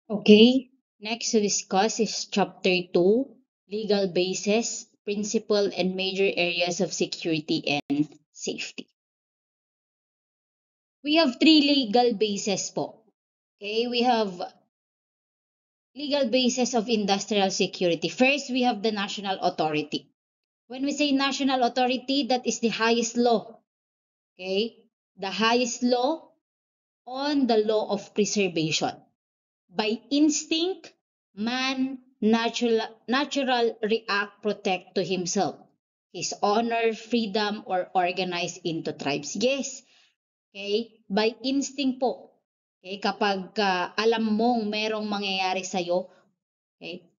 Okay, next to discuss is Chapter 2, Legal Basis, Principal and Major Areas of Security and Safety. We have three legal bases po. Okay, we have legal basis of industrial security. First, we have the national authority. When we say national authority, that is the highest law. Okay, the highest law on the law of preservation. By instinct, man natural react protect to himself, his honor, freedom, or organize into tribes. Yes, okay? By instinct po. Okay, kapag alam mong merong mangyayari sa'yo, okay,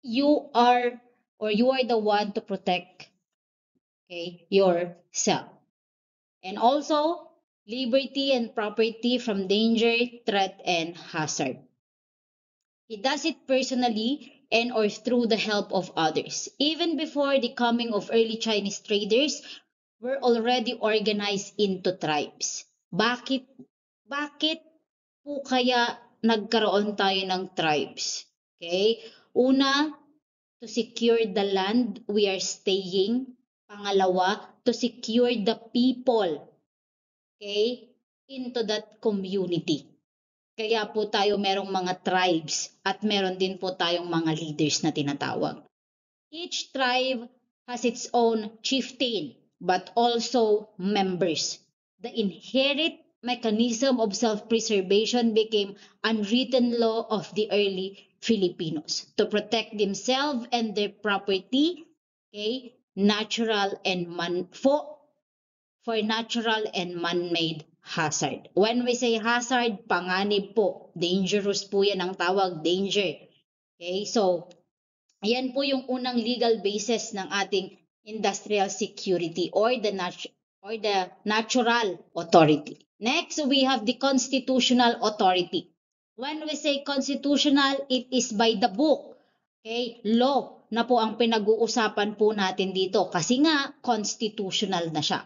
you are you are the one to protect, okay, yourself. And also, liberty and property from danger, threat, and hazard. He does it personally and or through the help of others. Even before the coming of early Chinese traders, were already organized into tribes. Bakit po kaya nagkaroon tayo ng tribes? Okay? Una, to secure the land we are staying. Pangalawa, to secure the people, okay, into that community. Kaya po tayo merong mga tribes at meron din po tayong mga leaders na tinatawag. Each tribe has its own chieftain but also members. The inherent mechanism of self-preservation became unwritten law of the early Filipinos to protect themselves and their property, okay, natural and for natural and man-made hazard. When we say hazard, panganib po. Dangerous po yan ang tawag, danger. Okay, so ayan po yung unang legal basis ng ating industrial security or the natural authority. Next, we have the constitutional authority. When we say constitutional, it is by the book. Okay, law na po ang pinag-uusapan po natin dito kasi nga constitutional na siya.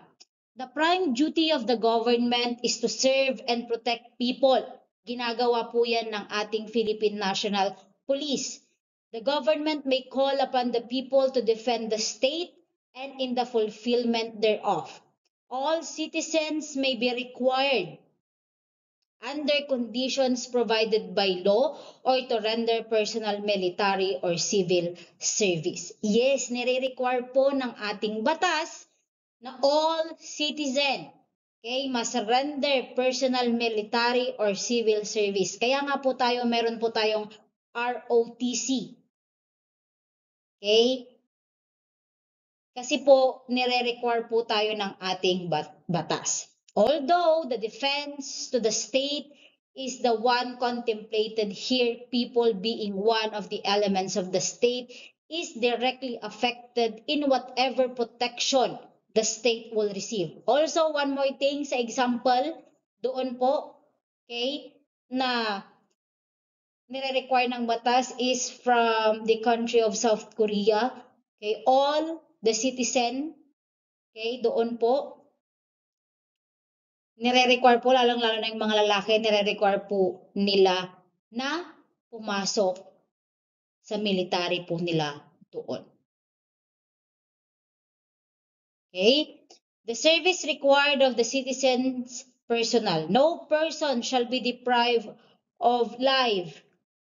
The prime duty of the government is to serve and protect people. Ginagawa po yan ng ating Philippine National Police. The government may call upon the people to defend the state and in the fulfillment thereof. All citizens may be required under conditions provided by law or to render personal military or civil service. Yes, nire-require po ng ating batas na all citizen, okay, must render personal military or civil service. Kaya nga po tayo, meron po tayong ROTC. Okay? Kasi po, nire-require po tayo ng ating batas. Although the defense to the state is the one contemplated here, people being one of the elements of the state is directly affected in whatever protection the state will receive. Also, one more thing sa example, doon po, okay, na nire-require ng batas is from the country of South Korea. Okay, all the citizen, okay, doon po, nire-require po, lalong-lalo na yung mga lalaki, nire-require po nila na pumasok sa military po nila doon. Okay? The service required of the citizens personnel. No person shall be deprived of life,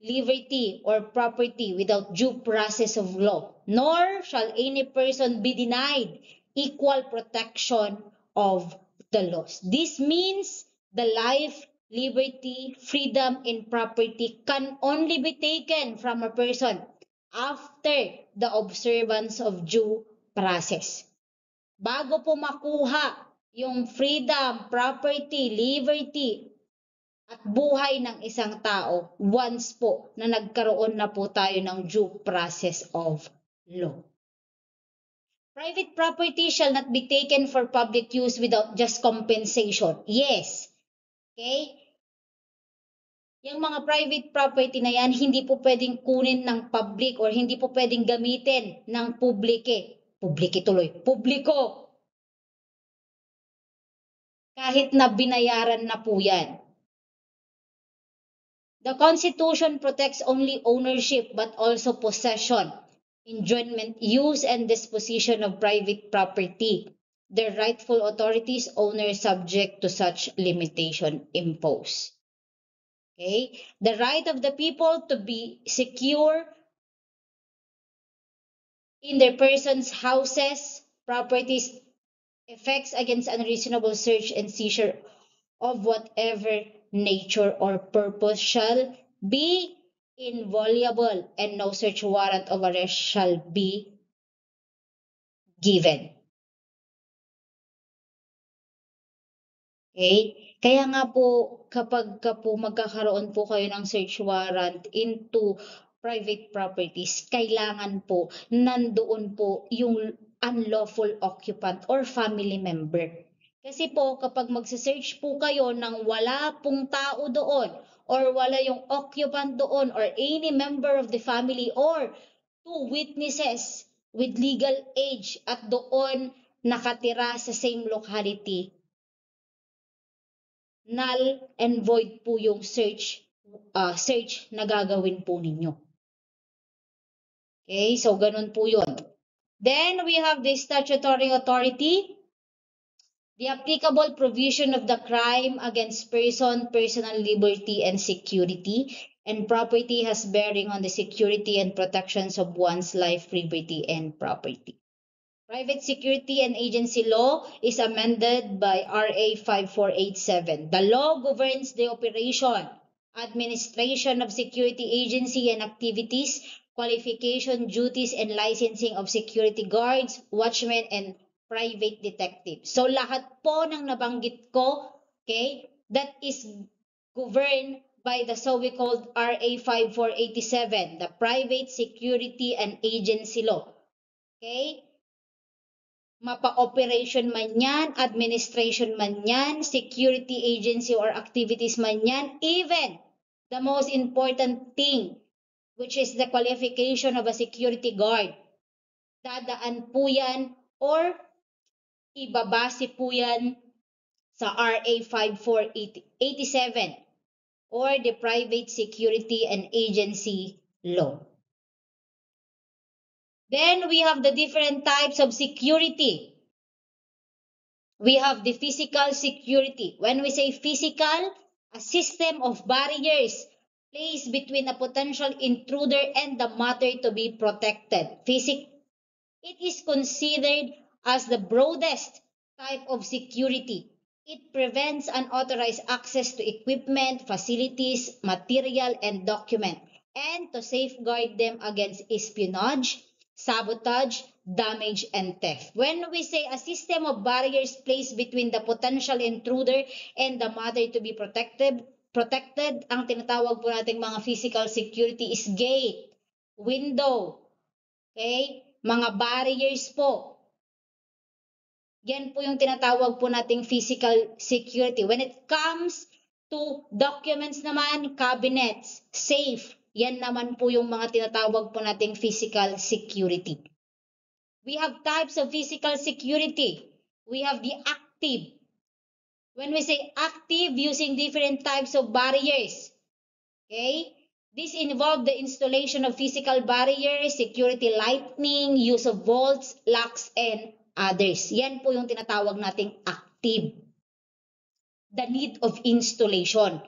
liberty, or property without due process of law, nor shall any person be denied equal protection of the laws. This means the life, liberty, freedom, and property can only be taken from a person after the observance of due process. Bago po makuha yung freedom, property, liberty, at buhay ng isang tao once po na nagkaroon na po tayo ng due process of law. Private property shall not be taken for public use without just compensation. Yes. Okay? Yung mga private property na yan, hindi po pwedeng kunin ng public or hindi po pwedeng gamitin ng publike. Publike tuloy. Publiko. Kahit na binayaran na po yan. The Constitution protects only ownership but also possession, enjoyment, use, and disposition of private property. Their rightful authorities, owners subject to such limitation imposed. Okay? The right of the people to be secure in their persons, houses, properties, effects against unreasonable search and seizure of whatever nature or purpose shall be inviolable, and no search warrant of arrest shall be given. Okay? Kaya nga po, kapag ka po magkakaroon po kayo ng search warrant into private properties, kailangan po nandoon po yung unlawful occupant or family member. Kasi po, kapag magse-search po kayo ng wala pong tao doon, or wala yung occupant doon, or any member of the family, or two witnesses with legal age at doon nakatira sa same locality, null and void po yung search na gagawin po ninyo. Okay, so ganun po yun. Then we have the statutory authority. The applicable provision of the crime against person, personal liberty, and security and property has bearing on the security and protections of one's life, liberty, and property. Private Security and Agency Law is amended by RA 5487. The law governs the operation, administration of security agency and activities, qualification, duties, and licensing of security guards, watchmen, and private detectives. So lahat po ng nabanggit ko, okay, that is governed by the so-called RA 5487, the Private Security and Agency Law. Okay? Mapa-operation man yan, administration man yan, security agency or activities man yan, even the most important thing, which is the qualification of a security guard, dadaan po yan or ibabase po yan sa RA 5487 or the Private Security and Agency Law. Then we have the different types of security. We have the physical security. When we say physical, a system of barriers placed between a potential intruder and the matter to be protected. It is considered as the broadest type of security. It prevents unauthorized access to equipment, facilities, material, and document, and to safeguard them against espionage, sabotage, damage, and theft. When we say a system of barriers placed between the potential intruder and the matter to be protected, ang tinatawag po nating mga physical security is gate, window, okay? Mga barriers po. Yan po yung tinatawag po nating physical security. When it comes to documents naman, cabinets, safe, yan naman po yung mga tinatawag po nating physical security. We have types of physical security. We have the active. When we say active, using different types of barriers. Okay? This involved the installation of physical barriers, security lighting, use of vaults, locks, and others. Yan po yung tinatawag nating active. The need of installation.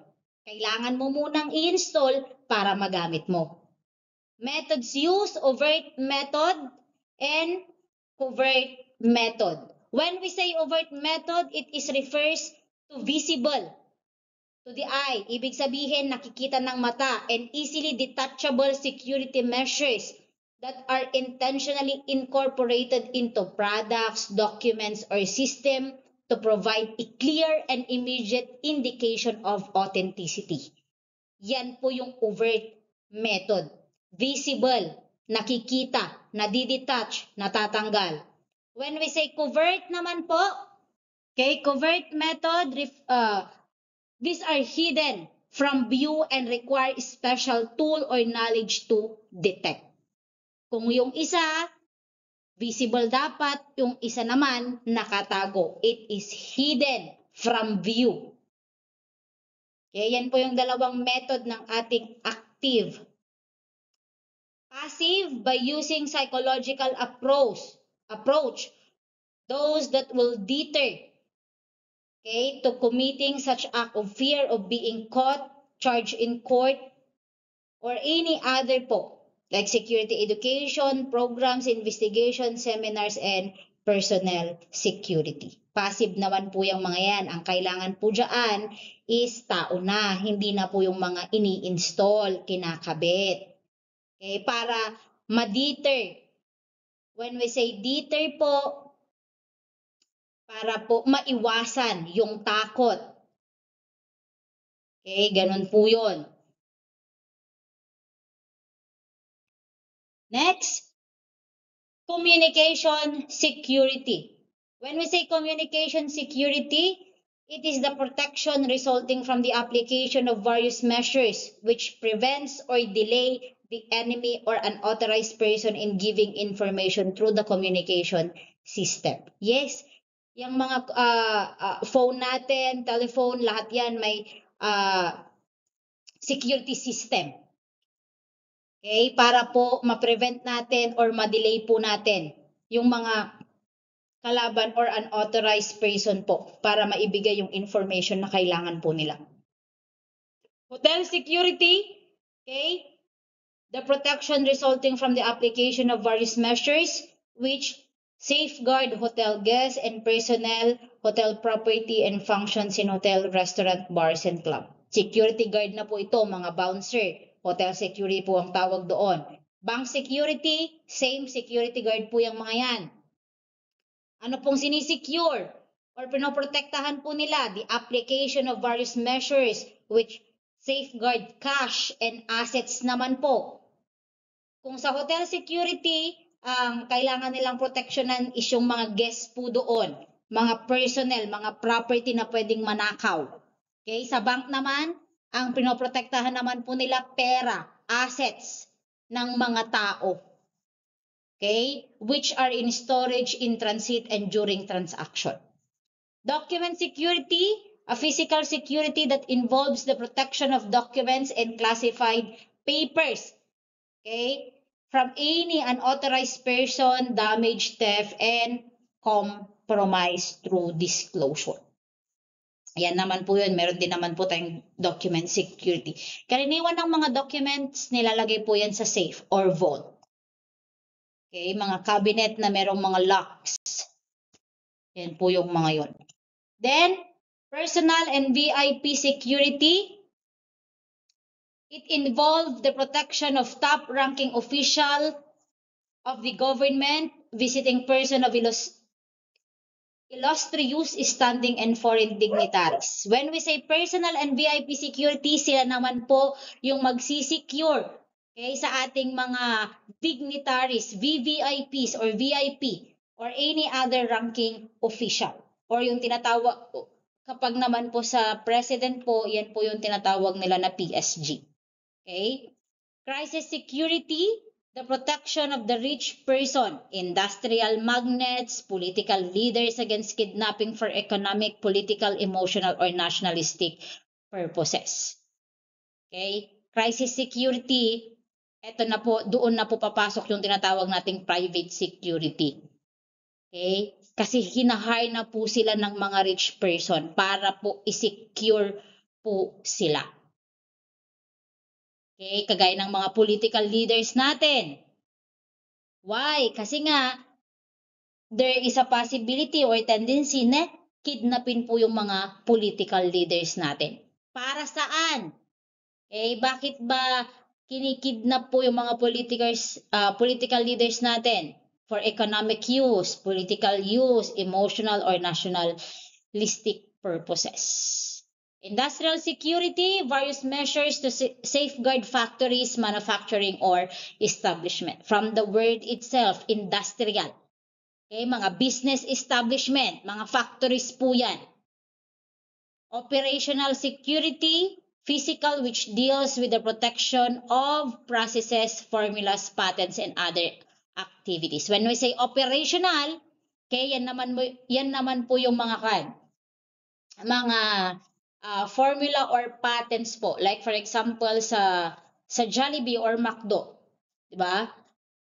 Kailangan mo munang i-install para magamit mo. Methods used, overt method and covert method. When we say overt method, it refers to visible to the eye. Ibig sabihin, nakikita ng mata, and easily detachable security measures that are intentionally incorporated into products, documents, or system to provide a clear and immediate indication of authenticity. Yan po yung overt method. Visible, nakikita, nadidetach, natatanggal. When we say covert naman po, okay, covert method, these are hidden from view and require special tool or knowledge to detect. Kung yung isa, visible dapat, yung isa naman, nakatago. It is hidden from view. Okay, yan po yung dalawang method ng ating active. Passive, by using psychological approach, those that will deter, okay, to committing such act of fear of being caught, charged in court, or any other po, like security education, programs, investigation, seminars, and personnel security. Passive naman po yung mga yan. Ang kailangan po dyan is tao na, hindi na po yung mga ini-install, kinakabit. Okay, para ma-deter. When we say deter po, para po maiwasan yung takot. Okay, ganun po yun. Next, communication security. When we say communication security, it is the protection resulting from the application of various measures which prevents or delay the enemy or unauthorized person in giving information through the communication system. Yes, yung mga phone natin, telephone, lahat yan may security system. Okay, para po ma-prevent natin or ma-delay po natin yung mga kalaban or unauthorized person po para maibigay yung information na kailangan po nila. Hotel security, okay? The protection resulting from the application of various measures which safeguard hotel guests and personnel, hotel property and functions in hotel, restaurant, bars, and club. Security guard na po ito, mga bouncer. Hotel security po ang tawag doon. Bank security, same security guard po yung mga yan. Ano pong sinisecure or pinoprotektahan po nila? The application of various measures which safeguard cash and assets naman po. Kung sa hotel security, ang kailangan nilang proteksyonan is yung mga guests po doon, mga personnel, mga property na pwedeng manakaw. Okay, sa bank naman, ang pinoprotektahan naman po nila pera, assets ng mga tao. Okay, which are in storage, in transit, and during transaction. Document security, a physical security that involves the protection of documents and classified papers. Okay, from any unauthorized person, damage, theft, and compromise through disclosure. Yan naman po yun. Meron din naman po tayong document security. Karaniwan ng mga documents, nilalagay po yan sa safe or vault. Okay, mga cabinet na merong mga locks. Yan po yung mga yun. Then, personal and VIP security. It involved the protection of top-ranking official of the government, visiting person of illustrious standing and foreign dignitaries. When we say personal and VIP security, sila naman po yung magsisecure, okay, sa ating mga dignitaries, VVIPs or VIP or any other ranking official. Or yung tinatawag, kapag naman po sa president po, yan po yung tinatawag nila na PSG. Okay? Crisis security, the protection of the rich person, industrial magnates, political leaders against kidnapping for economic, political, emotional, or nationalistic purposes. Okay? Crisis security, eto na po, doon na po papasok yung tinatawag nating private security. Okay? Kasi hinahire na po sila ng mga rich person para po i-secure po sila. Okay, kagaya ng mga political leaders natin. Why? Kasi nga, there is a possibility or tendency na kidnapin po yung mga political leaders natin. Para saan? Eh, bakit ba kinikidnap po yung mga political leaders natin? For economic use, political use, emotional or nationalistic purposes. Industrial security, various measures to safeguard factories, manufacturing, or establishment. From the word itself, industrial. Okay, mga business establishment, mga factories po yan. Operational security, physical, which deals with the protection of processes, formulas, patents, and other activities. When we say operational, okay, yan naman po yung mga formula or patents po. Like for example, sa Jollibee or McDo, di ba?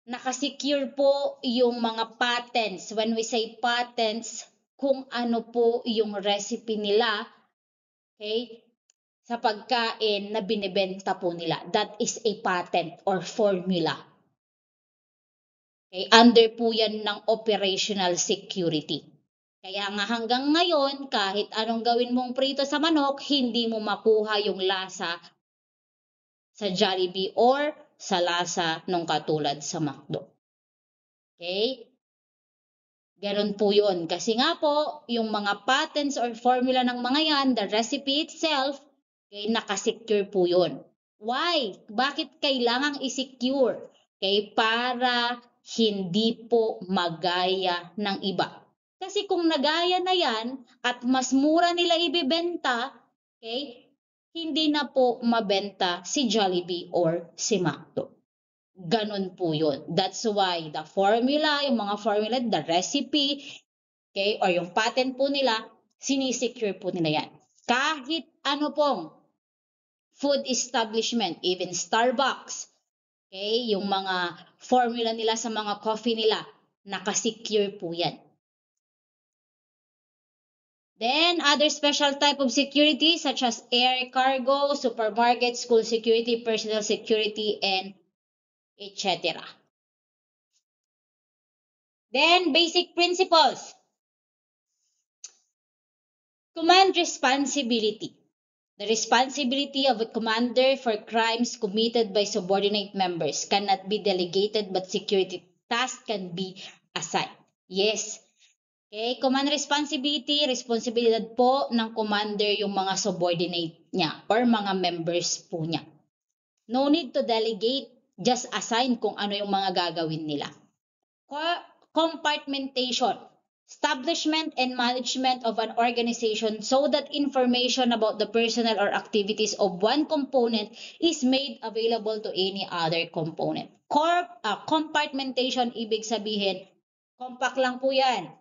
Nakasecure po yung mga patents. When we say patents, kung ano po yung recipe nila, okay, sa pagkain na binibenta po nila. That is a patent or formula. Okay, under po yan ng operational security. Kaya nga hanggang ngayon, kahit anong gawin mong prito sa manok, hindi mo makuha yung lasa sa Jollibee or sa lasa nung katulad sa McDo. Okay? Ganon po yun. Kasi nga po, yung mga patents or formula ng mga yan, the recipe itself, okay, nakasecure po yun. Why? Bakit kailangang i-secure? Okay, para hindi po magaya ng iba. Kasi kung nagaya na yan at mas mura nila ibebenta, okay, hindi na po mabenta si Jollibee or si McDo. Ganon po yun. That's why the formula, yung mga formula, the recipe, okay, or yung patent po nila, sinisecure po nila yan. Kahit ano pong food establishment, even Starbucks, okay, yung mga formula nila sa mga coffee nila, nakasecure po yan. Then, other special type of security such as air cargo, supermarket, school security, personal security, and etc. Then, basic principles. Command responsibility. The responsibility of a commander for crimes committed by subordinate members cannot be delegated but security tasks can be assigned. Yes. Okay, command responsibility, responsibilidad po ng commander yung mga subordinate niya or mga members po niya. No need to delegate, just assign kung ano yung mga gagawin nila. Compartmentation. Establishment and management of an organization so that information about the personnel or activities of one component is made available to any other component. Compartmentation, ibig sabihin, compact lang po yan.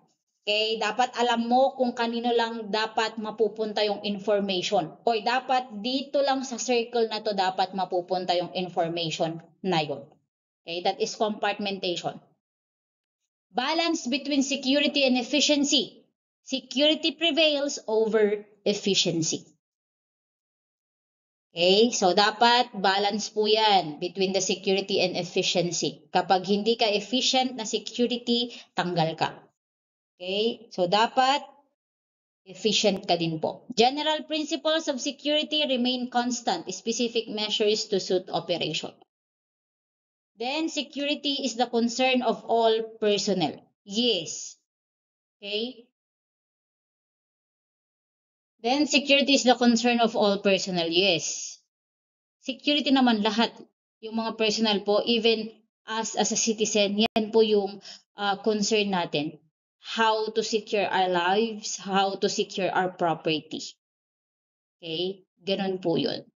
Okay, dapat alam mo kung kanino lang dapat mapupunta yung information. O dapat dito lang sa circle na to dapat mapupunta yung information na yun. Okay, that is compartmentation. Balance between security and efficiency. Security prevails over efficiency. Okay, so dapat balance po yan between the security and efficiency. Kapag hindi ka efficient na security, tanggal ka. Okay, so dapat efficient ka din po. General principles of security remain constant, specific measures to suit operation. Then, security is the concern of all personnel. Yes. Okay. Then, security is the concern of all personnel. Yes. Security naman lahat. Yung mga personnel po, even as a citizen, yan po yung concern natin. How to secure our lives, how to secure our property. Okay? Ganun po yun.